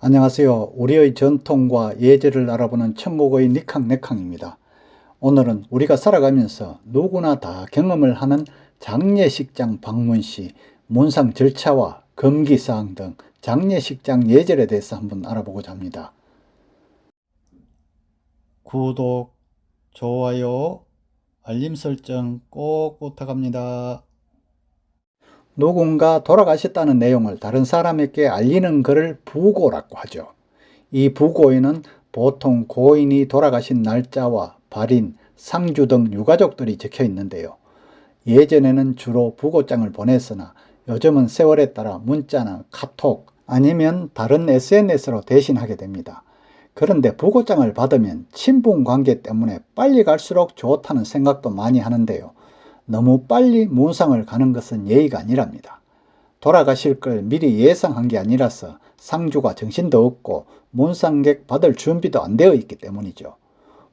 안녕하세요. 우리의 전통과 예절을 알아보는 천목의 니캉네캉입니다. 오늘은 우리가 살아가면서 누구나 다 경험을 하는 장례식장 방문 시 문상 절차와 금기사항 등 장례식장 예절에 대해서 한번 알아보고자 합니다. 구독, 좋아요, 알림 설정 꼭 부탁합니다. 누군가 돌아가셨다는 내용을 다른 사람에게 알리는 것을 부고라고 하죠. 이 부고에는 보통 고인이 돌아가신 날짜와 발인, 상주 등 유가족들이 적혀 있는데요. 예전에는 주로 부고장을 보냈으나 요즘은 세월에 따라 문자나 카톡 아니면 다른 SNS로 대신하게 됩니다. 그런데 부고장을 받으면 친분 관계 때문에 빨리 갈수록 좋다는 생각도 많이 하는데요. 너무 빨리 문상을 가는 것은 예의가 아니랍니다. 돌아가실 걸 미리 예상한 게 아니라서 상주가 정신도 없고 문상객 받을 준비도 안 되어 있기 때문이죠.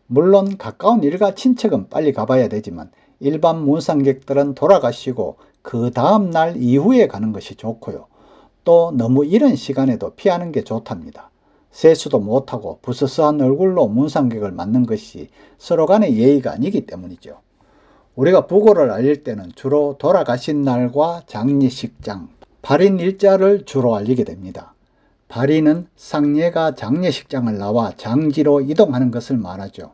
물론 가까운 일가 친척은 빨리 가봐야 되지만 일반 문상객들은 돌아가시고 그 다음 날 이후에 가는 것이 좋고요. 또 너무 이른 시간에도 피하는 게 좋답니다. 세수도 못하고 부스스한 얼굴로 문상객을 맞는 것이 서로 간의 예의가 아니기 때문이죠. 우리가 부고를 알릴 때는 주로 돌아가신 날과 장례식장, 발인 일자를 주로 알리게 됩니다. 발인은 상례가 장례식장을 나와 장지로 이동하는 것을 말하죠.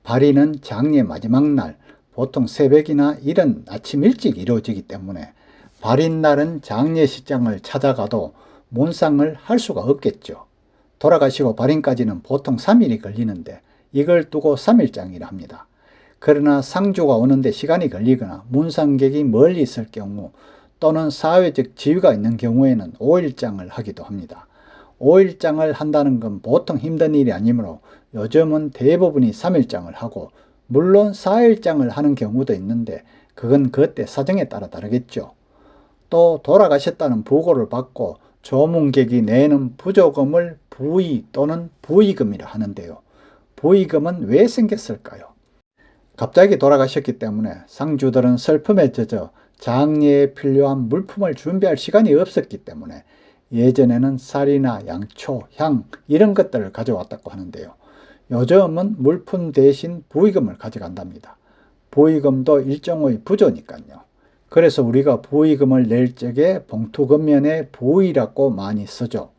발인은 장례 마지막 날, 보통 새벽이나 이른 아침 일찍 이루어지기 때문에 발인 날은 장례식장을 찾아가도 문상을 할 수가 없겠죠. 돌아가시고 발인까지는 보통 3일이 걸리는데 이걸 두고 3일장이라 합니다. 그러나 상주가 오는데 시간이 걸리거나 문상객이 멀리 있을 경우 또는 사회적 지위가 있는 경우에는 5일장을 하기도 합니다. 5일장을 한다는 건 보통 힘든 일이 아니므로 요즘은 대부분이 3일장을 하고 물론 4일장을 하는 경우도 있는데 그건 그때 사정에 따라 다르겠죠. 또 돌아가셨다는 보고를 받고 조문객이 내는 부조금을 부의 또는 부의금이라 하는데요. 부의금은 왜 생겼을까요? 갑자기 돌아가셨기 때문에 상주들은 슬픔에 젖어 장례에 필요한 물품을 준비할 시간이 없었기 때문에 예전에는 쌀이나 양초, 향 이런 것들을 가져왔다고 하는데요. 요즘은 물품 대신 부의금을 가져간답니다. 부의금도 일종의 부조니까요. 그래서 우리가 부의금을 낼 적에 봉투 겉면에 부의라고 많이 쓰죠.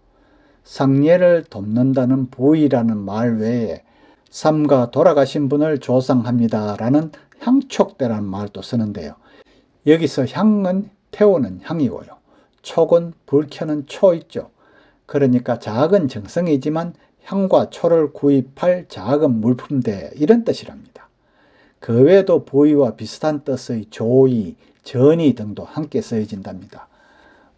상례를 돕는다는 부의라는 말 외에 삼가 돌아가신 분을 조상합니다 라는 향촉대라는 말도 쓰는데요. 여기서 향은 태우는 향이고요. 촉은 불 켜는 초 있죠. 그러니까 작은 정성이지만 향과 초를 구입할 작은 물품대 이런 뜻이랍니다. 그 외에도 부의와 비슷한 뜻의 조의, 전의 등도 함께 쓰여진답니다.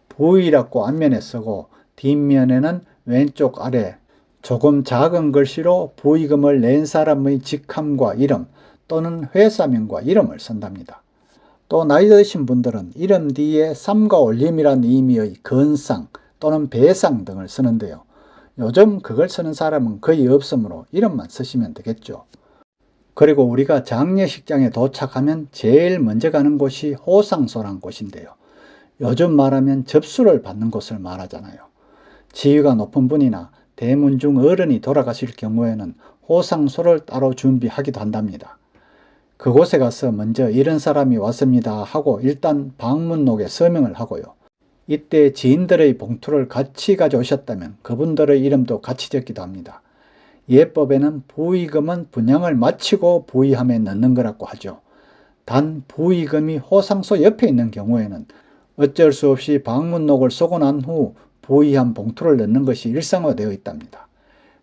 부의라고 앞면에 쓰고 뒷면에는 왼쪽 아래 조금 작은 글씨로 부의금을 낸 사람의 직함과 이름 또는 회사명과 이름을 쓴답니다. 또 나이 드신 분들은 이름 뒤에 삼가 올림이란 의미의 건상 또는 배상 등을 쓰는데요. 요즘 그걸 쓰는 사람은 거의 없으므로 이름만 쓰시면 되겠죠. 그리고 우리가 장례식장에 도착하면 제일 먼저 가는 곳이 호상소란 곳인데요. 요즘 말하면 접수를 받는 곳을 말하잖아요. 지위가 높은 분이나 대문 중 어른이 돌아가실 경우에는 호상소를 따로 준비하기도 한답니다. 그곳에 가서 먼저 이런 사람이 왔습니다 하고 일단 방문록에 서명을 하고요. 이때 지인들의 봉투를 같이 가져오셨다면 그분들의 이름도 같이 적기도 합니다. 예법에는 부의금은 분양을 마치고 부의함에 넣는 거라고 하죠. 단 부의금이 호상소 옆에 있는 경우에는 어쩔 수 없이 방문록을 쓰고 난 후 부의한 봉투를 넣는 것이 일상화되어 있답니다.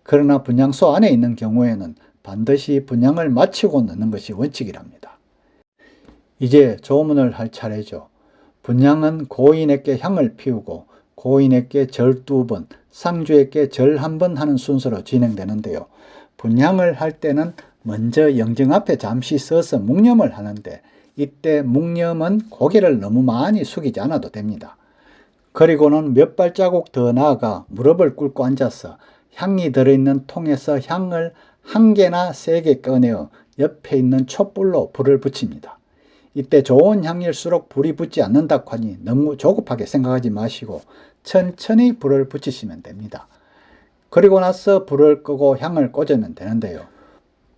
그러나 분향소 안에 있는 경우에는 반드시 분향을 마치고 넣는 것이 원칙이랍니다. 이제 조문을 할 차례죠. 분향은 고인에게 향을 피우고 고인에게 절 2번, 상주에게 절 1번 하는 순서로 진행되는데요. 분향을 할 때는 먼저 영정 앞에 잠시 서서 묵념을 하는데 이때 묵념은 고개를 너무 많이 숙이지 않아도 됩니다. 그리고는 몇 발자국 더 나아가 무릎을 꿇고 앉아서 향이 들어있는 통에서 향을 한 개나 세 개 꺼내어 옆에 있는 촛불로 불을 붙입니다. 이때 좋은 향일수록 불이 붙지 않는다고 하니 너무 조급하게 생각하지 마시고 천천히 불을 붙이시면 됩니다. 그리고 나서 불을 끄고 향을 꽂으면 되는데요.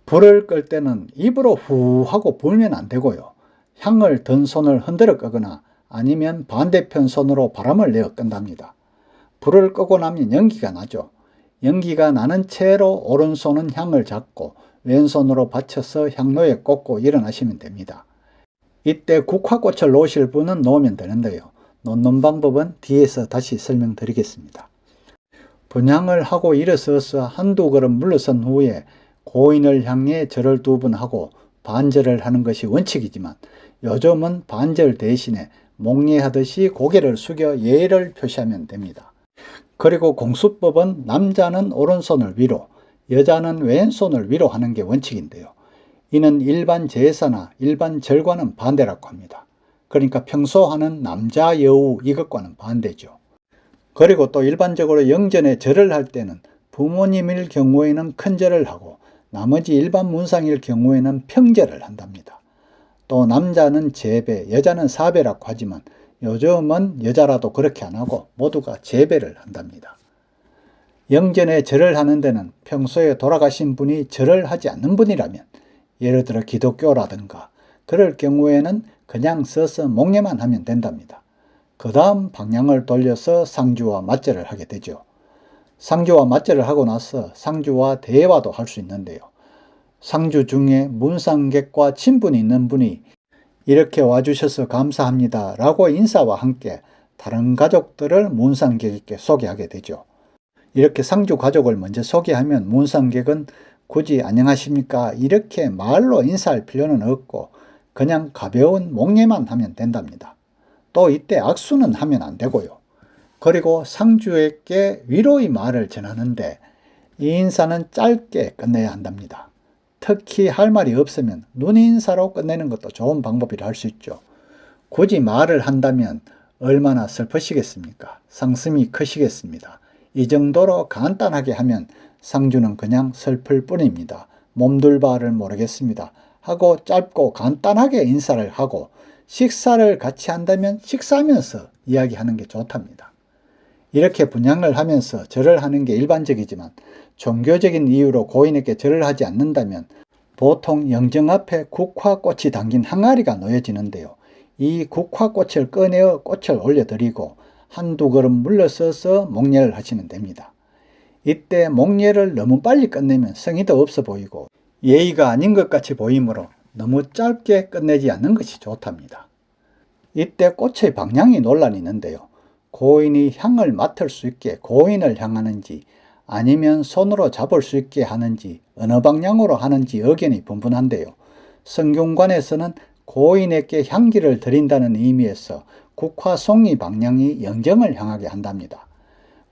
불을 끌 때는 입으로 후 하고 불면 안 되고요. 향을 든 손을 흔들어 끄거나 아니면 반대편 손으로 바람을 내어 끈답니다. 불을 끄고 나면 연기가 나죠. 연기가 나는 채로 오른손은 향을 잡고 왼손으로 받쳐서 향로에 꽂고 일어나시면 됩니다. 이때 국화꽃을 놓으실 분은 놓으면 되는데요. 놓는 방법은 뒤에서 다시 설명드리겠습니다. 분향을 하고 일어서서 한두 걸음 물러선 후에 고인을 향해 절을 2번 하고 반절을 하는 것이 원칙이지만 요즘은 반절 대신에 목례하듯이 고개를 숙여 예를 표시하면 됩니다. 그리고 공수법은 남자는 오른손을 위로, 여자는 왼손을 위로 하는 게 원칙인데요. 이는 일반 제사나 일반 절과는 반대라고 합니다. 그러니까 평소 하는 남자 여우 이것과는 반대죠. 그리고 또 일반적으로 영전에 절을 할 때는 부모님일 경우에는 큰 절을 하고 나머지 일반 문상일 경우에는 평절을 한답니다. 또 남자는 제배, 여자는 사배라고 하지만 요즘은 여자라도 그렇게 안 하고 모두가 제배를 한답니다. 영전에 절을 하는 데는 평소에 돌아가신 분이 절을 하지 않는 분이라면 예를 들어 기독교라든가 그럴 경우에는 그냥 서서 목례만 하면 된답니다. 그 다음 방향을 돌려서 상주와 맞절을 하게 되죠. 상주와 맞절을 하고 나서 상주와 대화도 할 수 있는데요. 상주 중에 문상객과 친분이 있는 분이 이렇게 와주셔서 감사합니다 라고 인사와 함께 다른 가족들을 문상객에게 소개하게 되죠. 이렇게 상주 가족을 먼저 소개하면 문상객은 굳이 안녕하십니까 이렇게 말로 인사할 필요는 없고 그냥 가벼운 목례만 하면 된답니다. 또 이때 악수는 하면 안 되고요. 그리고 상주에게 위로의 말을 전하는데 이 인사는 짧게 끝내야 한답니다. 특히 할 말이 없으면 눈인사로 끝내는 것도 좋은 방법이라 할 수 있죠. 굳이 말을 한다면 얼마나 슬프시겠습니까? 상심이 크시겠습니다. 이 정도로 간단하게 하면 상주는 그냥 슬플 뿐입니다. 몸둘 바를 모르겠습니다. 하고 짧고 간단하게 인사를 하고 식사를 같이 한다면 식사하면서 이야기하는 게 좋답니다. 이렇게 분향을 하면서 절을 하는 게 일반적이지만 종교적인 이유로 고인에게 절을 하지 않는다면 보통 영정 앞에 국화꽃이 담긴 항아리가 놓여지는데요. 이 국화꽃을 꺼내어 꽃을 올려드리고 한두 걸음 물러서서 목례를 하시면 됩니다. 이때 목례를 너무 빨리 끝내면 성의도 없어 보이고 예의가 아닌 것 같이 보이므로 너무 짧게 끝내지 않는 것이 좋답니다. 이때 꽃의 방향이 논란이 있는데요. 고인이 향을 맡을 수 있게 고인을 향하는지 아니면 손으로 잡을 수 있게 하는지 어느 방향으로 하는지 의견이 분분한데요. 성균관에서는 고인에게 향기를 드린다는 의미에서 국화송이 방향이 영정을 향하게 한답니다.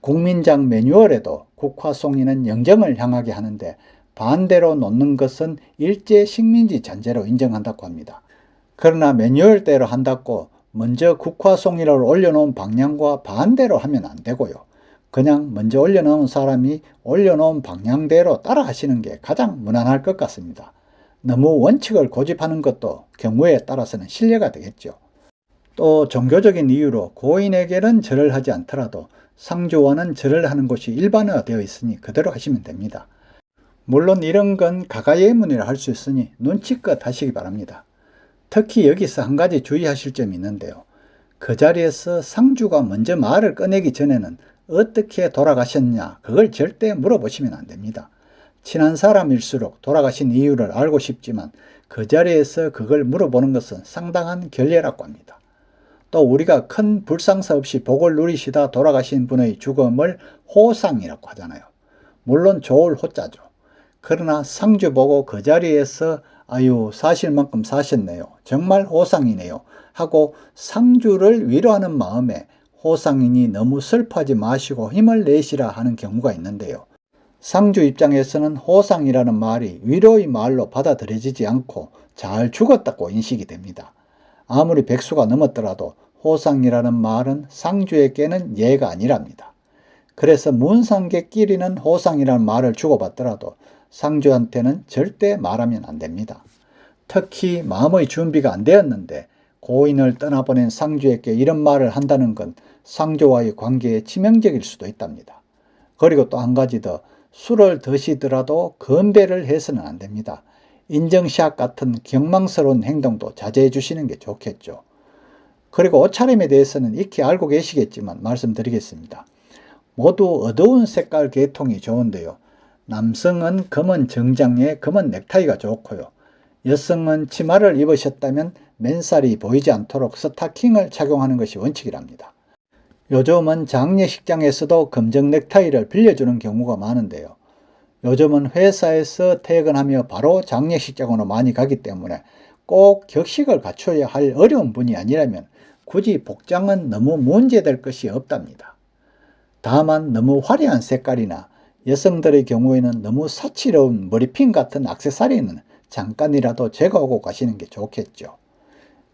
국민장 매뉴얼에도 국화송이는 영정을 향하게 하는데 반대로 놓는 것은 일제 식민지 잔재로 인정한다고 합니다. 그러나 매뉴얼대로 한다고 먼저 국화송이를 올려놓은 방향과 반대로 하면 안 되고요. 그냥 먼저 올려놓은 사람이 올려놓은 방향대로 따라 하시는 게 가장 무난할 것 같습니다. 너무 원칙을 고집하는 것도 경우에 따라서는 실례가 되겠죠. 또 종교적인 이유로 고인에게는 절을 하지 않더라도 상주와는 절을 하는 곳이 일반화되어 있으니 그대로 하시면 됩니다. 물론 이런 건 가가예문이라 할 수 있으니 눈치껏 하시기 바랍니다. 특히 여기서 한 가지 주의하실 점이 있는데요. 그 자리에서 상주가 먼저 말을 꺼내기 전에는 어떻게 돌아가셨냐 그걸 절대 물어보시면 안 됩니다. 친한 사람일수록 돌아가신 이유를 알고 싶지만 그 자리에서 그걸 물어보는 것은 상당한 결례라고 합니다. 또 우리가 큰 불상사 없이 복을 누리시다 돌아가신 분의 죽음을 호상이라고 하잖아요. 물론 좋을 호자죠. 그러나 상주 보고 그 자리에서 아유 사실 만큼 사셨네요. 정말 호상이네요. 하고 상주를 위로하는 마음에 호상이니 너무 슬퍼하지 마시고 힘을 내시라 하는 경우가 있는데요. 상주 입장에서는 호상이라는 말이 위로의 말로 받아들여지지 않고 잘 죽었다고 인식이 됩니다. 아무리 백수가 넘었더라도 호상이라는 말은 상주에게는 예가 아니랍니다. 그래서 문상객끼리는 호상이라는 말을 주고받더라도 상주한테는 절대 말하면 안 됩니다. 특히 마음의 준비가 안 되었는데 고인을 떠나보낸 상주에게 이런 말을 한다는 건 상주와의 관계에 치명적일 수도 있답니다. 그리고 또 한 가지 더, 술을 드시더라도 건배를 해서는 안 됩니다. 인증샷 같은 경망스러운 행동도 자제해 주시는 게 좋겠죠. 그리고 옷차림에 대해서는 익히 알고 계시겠지만 말씀드리겠습니다. 모두 어두운 색깔 계통이 좋은데요. 남성은 검은 정장에 검은 넥타이가 좋고요. 여성은 치마를 입으셨다면 맨살이 보이지 않도록 스타킹을 착용하는 것이 원칙이랍니다. 요즘은 장례식장에서도 검정 넥타이를 빌려주는 경우가 많은데요. 요즘은 회사에서 퇴근하며 바로 장례식장으로 많이 가기 때문에 꼭 격식을 갖춰야 할 어려운 분이 아니라면 굳이 복장은 너무 문제될 것이 없답니다. 다만 너무 화려한 색깔이나 여성들의 경우에는 너무 사치로운 머리핀 같은 액세서리는 잠깐이라도 제거하고 가시는 게 좋겠죠.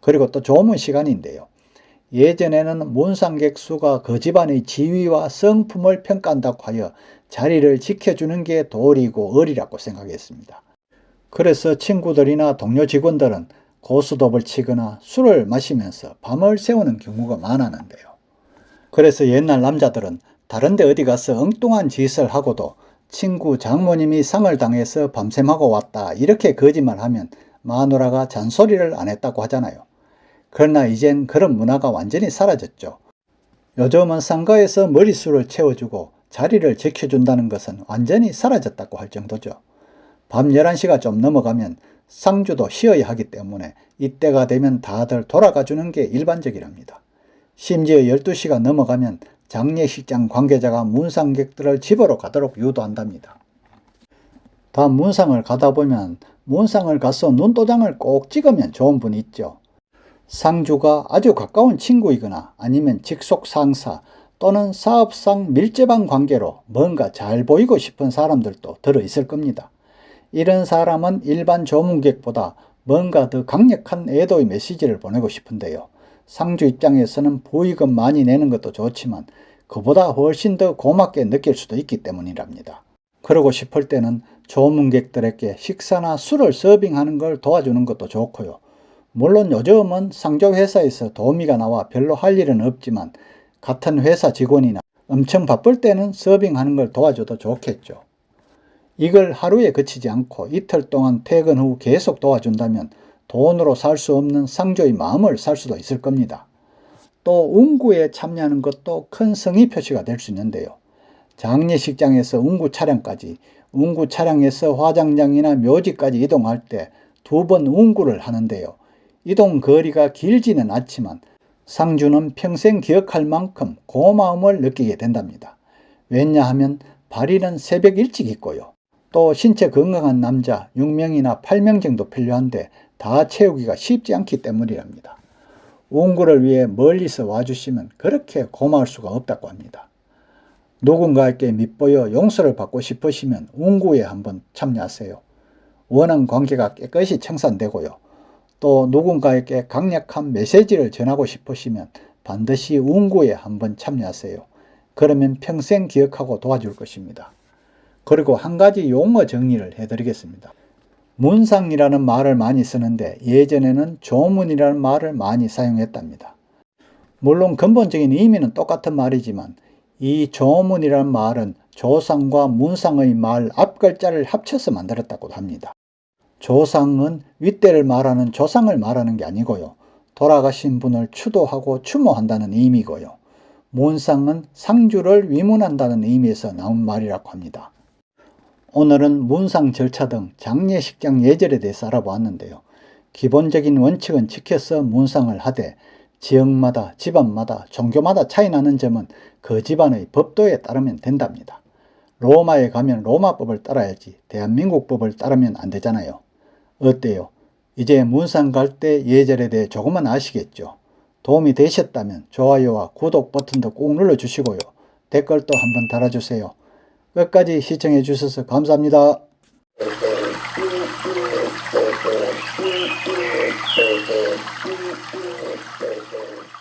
그리고 또 조문 시간인데요. 예전에는 문상객 수가 그 집안의 지위와 성품을 평가한다고 하여 자리를 지켜주는 게 도리고 의리라고 생각했습니다. 그래서 친구들이나 동료 직원들은 고스톱을 치거나 술을 마시면서 밤을 새우는 경우가 많았는데요. 그래서 옛날 남자들은 다른 데 어디 가서 엉뚱한 짓을 하고도 친구 장모님이 상을 당해서 밤샘하고 왔다 이렇게 거짓말하면 마누라가 잔소리를 안 했다고 하잖아요. 그러나 이젠 그런 문화가 완전히 사라졌죠. 요즘은 상가에서 머릿수를 채워주고 자리를 지켜준다는 것은 완전히 사라졌다고 할 정도죠. 밤 11시가 좀 넘어가면 상주도 쉬어야 하기 때문에 이때가 되면 다들 돌아가 주는 게 일반적이랍니다. 심지어 12시가 넘어가면 장례식장 관계자가 문상객들을 집으로 가도록 유도한답니다. 다음 문상을 가다 보면 문상을 가서 눈도장을 꼭 찍으면 좋은 분이 있죠. 상주가 아주 가까운 친구이거나 아니면 직속 상사 또는 사업상 밀접한 관계로 뭔가 잘 보이고 싶은 사람들도 들어있을 겁니다. 이런 사람은 일반 조문객보다 뭔가 더 강력한 애도의 메시지를 보내고 싶은데요. 상주 입장에서는 부의금 많이 내는 것도 좋지만 그보다 훨씬 더 고맙게 느낄 수도 있기 때문이랍니다. 그러고 싶을 때는 조문객들에게 식사나 술을 서빙하는 걸 도와주는 것도 좋고요. 물론 요즘은 상조 회사에서 도우미가 나와 별로 할 일은 없지만 같은 회사 직원이나 엄청 바쁠 때는 서빙하는 걸 도와줘도 좋겠죠. 이걸 하루에 그치지 않고 이틀 동안 퇴근 후 계속 도와준다면 돈으로 살 수 없는 상조의 마음을 살 수도 있을 겁니다. 또 운구에 참여하는 것도 큰 성의 표시가 될 수 있는데요. 장례식장에서 운구 차량까지, 운구 차량에서 화장장이나 묘지까지 이동할 때 2번 운구를 하는데요. 이동 거리가 길지는 않지만 상주는 평생 기억할 만큼 고마움을 느끼게 된답니다. 왜냐하면 발인은 새벽 일찍 있고요. 또 신체 건강한 남자 6명이나 8명 정도 필요한데 다 채우기가 쉽지 않기 때문이랍니다. 운구를 위해 멀리서 와주시면 그렇게 고마울 수가 없다고 합니다. 누군가에게 밉보여 용서를 받고 싶으시면 운구에 한번 참여하세요. 원한 관계가 깨끗이 청산되고요. 또 누군가에게 강력한 메시지를 전하고 싶으시면 반드시 운구에 한번 참여하세요. 그러면 평생 기억하고 도와줄 것입니다. 그리고 한 가지 용어 정리를 해드리겠습니다. 문상이라는 말을 많이 쓰는데 예전에는 조문이라는 말을 많이 사용했답니다. 물론 근본적인 의미는 똑같은 말이지만 이 조문이라는 말은 조상과 문상의 말 앞글자를 합쳐서 만들었다고 합니다. 조상은 윗대를 말하는 조상을 말하는 게 아니고요. 돌아가신 분을 추도하고 추모한다는 의미고요. 문상은 상주를 위문한다는 의미에서 나온 말이라고 합니다. 오늘은 문상 절차 등 장례식장 예절에 대해서 알아보았는데요. 기본적인 원칙은 지켜서 문상을 하되 지역마다, 집안마다, 종교마다 차이 나는 점은 그 집안의 법도에 따르면 된답니다. 로마에 가면 로마법을 따라야지 대한민국 법을 따르면 안 되잖아요. 어때요? 이제 문상 갈 때 예절에 대해 조금은 아시겠죠? 도움이 되셨다면 좋아요와 구독 버튼도 꼭 눌러주시고요. 댓글도 한번 달아주세요. 끝까지 시청해 주셔서 감사합니다.